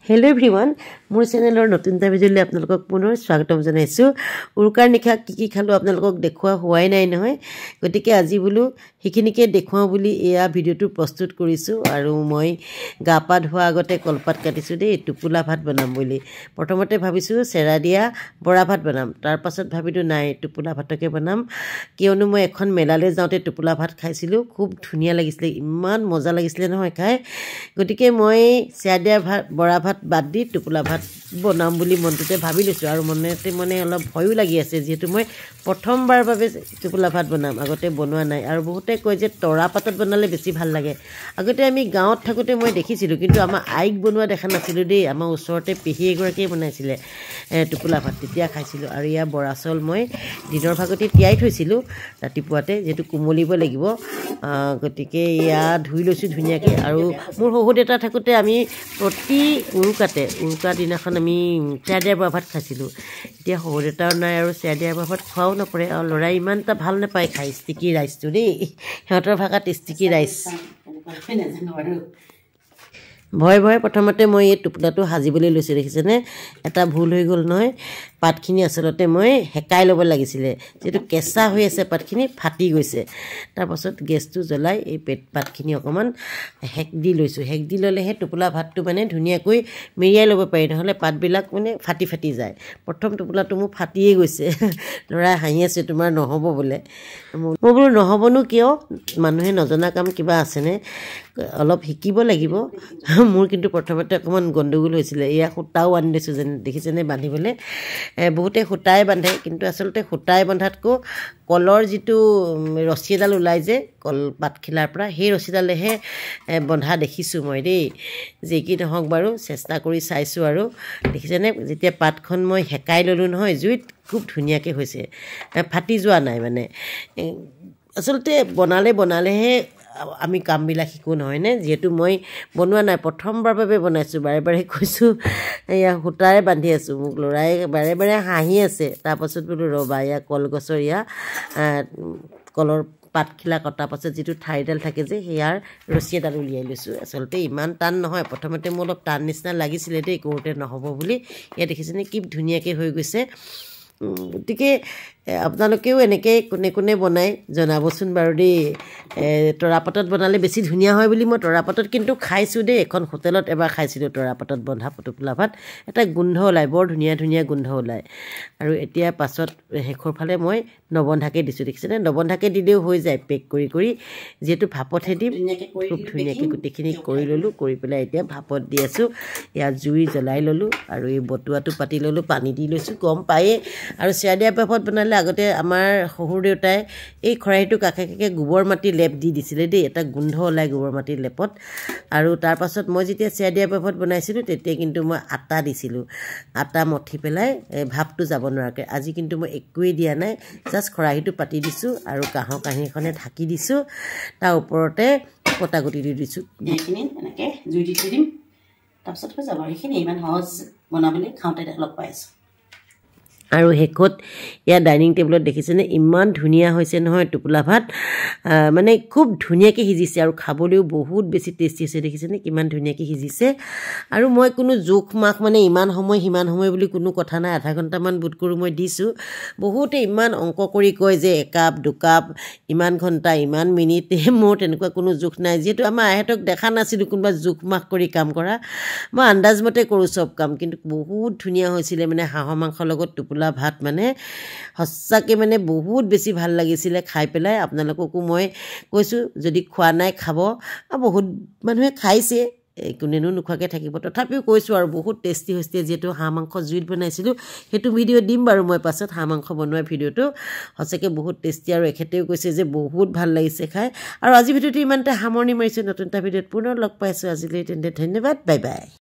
hello everyone मोर चेनेलर नतुन এটা ভিডিঅ'লৈ আপোনালোকক পুনৰ স্বাগতম জনাইছো উৰুকাৰ নিখা কি খালো আপোনালোকক দেখুৱা হোৱাই নাই নহয় গতিকে আজি বুলো হিখিনিকে দেখুৱাও বুলি এয়া ভিডিঅ'টো প্ৰস্তুত কৰিছো আৰু মই গাপা ধোৱা আগতে কলপাত কাটিছো দে টুপুলা ভাত বনাম বুলি প্ৰথমতে ভাবিছো চেৰা দিয়া বৰা ভাত বনাম তাৰ পাছত ভাবিলো নাই টুপুলা ভাতকে বনাম কিয়নো মই এখন মেলালৈ যাওঁতে টুপুলা ভাত খাইছিলো খুব ধুনিয়া লাগিছিল ইমান মজা লাগিছিল নহয় খাই গতিকে মই চেৰা দিয়া বৰা ভাত বাদ দি টুপুলা ভাত বনাম বুলি মনতে ভাবি লৈছো আৰু মনে অলপ ভয়ও লাগি আছে যেহেতু মই প্ৰথমবাৰ বাবে টুপুলা ভাত বনাম আগতে বনোৱা নাই আৰু বহুতে কয় যে তৰা পাতত বনালে বেছি ভাল লাগে আগতে আমি গাঁৱত থাকোতে মই দেখিছিলো কিন্তু আমাৰ আইক বনোৱা দেখা নাছিলো দেই আমাৰ ওচৰতে পেহী এগৰাকীয়ে বনাইছিলে টুপুলা ভাত তেতিয়া খাইছিলো আৰু ইয়া বৰা চাউল মই দিনৰ ভাগতে তিয়াই থৈছিলো ৰাতিপুৱাতে যেটো কুমলিব লাগিব গতিকে ইয়া ধুই লৈছো ধুনিয়াকে আৰু মোৰ বহুত এটা থাকোতে আমি প্ৰতি উৰুকা দিনাখন আমি চেৰা দিয়া বৰা ভাত খাইছিলো এতিয়া বহুত এটাও নাই আৰু চেৰা দিয়া বৰা ভাত খোৱাও নপৰে আৰু লৰাই ইমান এটা ভাল নাপায় খাই ষ্টিকি ৰাইচটো দেই সিহঁতৰ ভাষাত ষ্টিকি ৰাইচ ভয় প্ৰথমতে মই এই টুপুলাটো হাজিবলৈ লৈছো দেখিছেনে এটা ভুল হৈ গ'ল নহয় পাতখিনি আসলতে মই হেকাই ল'ব লাগিছিলে যেটো কেঁচা হৈ আছে পাতখিনি ফাটি গৈছে তাৰ পাছত গেছটো জ্বলাই এই পাতখিনি অকমান হেক দি লৈছো হেক দি ললেহে টুপুলা ভাতটো মানে ধুনিয়াকৈ মেৰিয়াই ল'ব পাৰি নহলে পাতবিলাক মানে ফাটি যায় প্ৰথম টুপুলাটো মোৰ ফাটিয়ে গৈছে লৰা হাঁহি আছে তোমাৰ নহব বোলে মই বোলো নহবনো কিয় মানুহে নজনা কাম কিবা আছেনে অলপ শিকিব লাগিব মোৰ কিন্তু প্ৰথমতে অকমান গণ্ডগোল হৈছিল ইয়া খুটাও আনি দিছো যেন দেখিছেনে বান্ধিবলে বহুতে খুটাই বান্ধে কিন্তু আসলতে খুটাই বান্ধাতকো কলৰ যিটো ৰছীডাল ওলাই যে কল পাতখিলাৰ পৰা সেই ৰছীডালেহে বন্ধা দেখিছো মই দেই যে কি নহওক বাৰু চেষ্টা কৰি চাইছো আৰু দেখিছেনে যেতিয়া পাতখন মই হেকাই ললো নহয় জুইত খুব ধুনিয়াকে হৈছে ফাটি যোৱা নাই মানে আসলতে বনালেহে আমি কামবিলাক শিকো নহয় নে যেহেতু মই বনোৱা নাই প্ৰথমবাৰ বাবে বনাইছো বাৰে কৈছো এয়া হুটাৰে বান্ধি আছো মোক লৰাই বাৰে হাঁহি আছে তাৰ পাছত বোলো ৰবা ইয়া কলগছৰ ইয়া কলৰ পাতখিলা কটা পাছত যেটো ঠাইডাল থাকে যে হেয়াৰ ৰছী এডাল উলিয়াই লৈছো আসলতে ইমান টান নহয় প্ৰথমতে মোৰ অলপ টান নিচিনা লাগিছিলে দেই কৰোতে নহব বুলি ইয়া দেখিছেনে কি ধুনিয়াকে হৈ গৈছে গতিকে আপোনালোকেও এনেকে কোনে বনাই জনাবচোন বাৰু দেই তৰাপাতত বনালে বেছি ধুনিয়া হয় বুলি মই তৰাপাতত কিন্তু খাইছো দেই এখন হোটেলত এবাৰ খাইছিলো তৰাপাতত বন্ধা টুপুলা ভাত এটা গোন্ধ ওলাই বৰ ধুনিয়া গোন্ধ ওলাই আৰু এতিয়া পাছত হেখৰ ফালে মই নবন্ধাকে দিছো দেখিছেনে নবন্ধাকে দিলেও হৈ যায় পেক কৰি যেটো ভাপতহে দিম খুব ধুনিয়াকে গুটিখিনি কৰি ললো কৰি পেলাই এতিয়া ভাপত দি আছো ইয়া জুই জ্বলাই ললো আৰু এই বটুৱাটো পাতি ললো পানী দি লৈছো গম পায়ে আৰু চেৰা দিয়া ভাপত বনালে আগতে আমাৰ শহুৰ দেউতাই এই খৰাহিটো কাকে গোবৰ মাটি লেপ দি দিছিলে দেই এটা গোন্ধ ওলাই গোবৰ মাটিৰ লেপত আৰু তাৰ পাছত মই যেতিয়া চেৰা দিয়া ভাপত বনাইছিলো তেতিয়া কিন্তু মই আটা দিছিলো আটা মঠি পেলাই ভাপটো যাব নোৱাৰকে আজি কিন্তু মই একোৱে দিয়া নাই জাস্ট খৰাহিটো পাতি দিছো আৰু কাঁহীখনে ঢাকি দিছো তাৰ ওপৰতে কটাগুটি দি দিছো এইখিনি এনেকে জুই দি দিম তাৰপাছত হৈ যাব এইখিনি ইমান সহজ বনাবলৈ খাওঁতে অলপ পাইছো আৰু হেকত ইয়া ডাইনিং টেবুলত দেখিছেনে ইমান ধুনিয়া হৈছে নহয় টুপুলা ভাত মানে খুব ধুনিয়াকে সিজিছে আৰু খাবলৈও বহুত বেছি টেষ্টি হৈছে দেখিছেনে কিমান ধুনিয়াকে সিজিছে আৰু মই কোনো জোখ মাখ মানে ইমান সময় বুলি কোনো কথা নাই আধা ঘণ্টামান বুট কৰো মই দিছো বহুতে ইমান অংক কৰি কয় যে একাপ দুকাপ ইমান ঘণ্টা ইমান মিনিট মোৰ তেনেকুৱা কোনো জোখ নাই যেহেতু আমাৰ আহেতক দেখা নাছিলো কোনবা জোখ মাখ কৰি কাম কৰা মই আন্দাজ মতে কৰো সব কাম কিন্তু বহুত ধুনিয়া হৈছিল মানে হাঁহৰ মাংসৰ লগত টুপুলা ভাত মানে হসাকে মানে বহুত বেছি ভাল লাগিছিল খাই পেলাই আপোনালোককো মই কৈছো যদি খোৱা নাই খাব বহুত মানুহে খাইছে কোনেনো নোখোৱাকে থাকিব তথাপিও কৈছো আৰু বহুত টেষ্টি হৈছে যেটো হাঁহ মাংস জুইত বনাইছিলো হেতু ভিডিও দিম বাৰু মই পাছত হাঁহ মাংস বনোৱা ভিডিওটো হসাকে বহুত টেষ্টি আৰু এখেতেও কৈছে যে বহুত ভাল লাগিছে খাই আৰু আজি ভিডিওটো ইমানতে সামৰণি মাৰিছো নতুন এটা ভিডিওত পুনৰ লগ পাইছো আজিলৈ তেন্তে ধন্যবাদ বাই বাই